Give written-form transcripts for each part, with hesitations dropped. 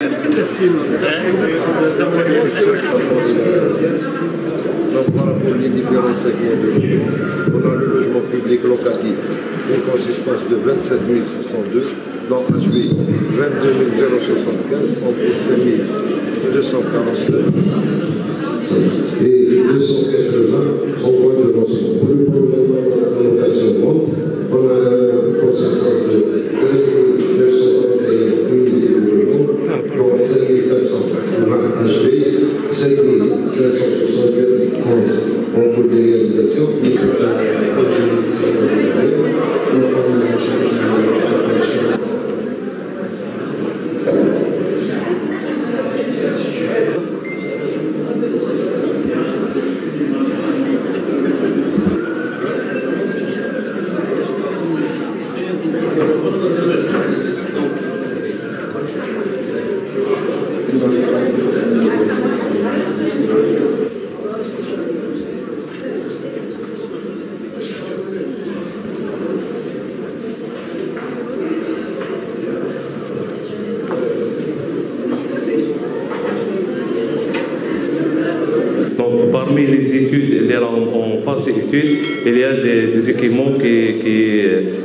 Donc voilà pour les différents segments de logement. On a le logement public locatif, une consistance de 27 602, dans HV 22 075, en plus 5 247 et 280 en voie de lancement. Pour le location grande, on a une consistance de 921 unités de logement, dans 5 480 HV, 5 564 en cours de réalisation, et parmi les études, en phase d'études, il y a des équipements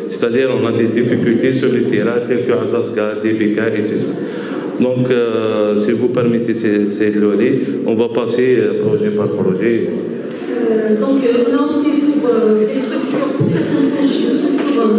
c'est-à-dire on a des difficultés sur le terrain, tels que Azazga, DBK et tout ça. Donc, si vous permettez, c'est Loli, on va passer projet par projet. Donc, on a opté pour des structures, pour certains projets, des structures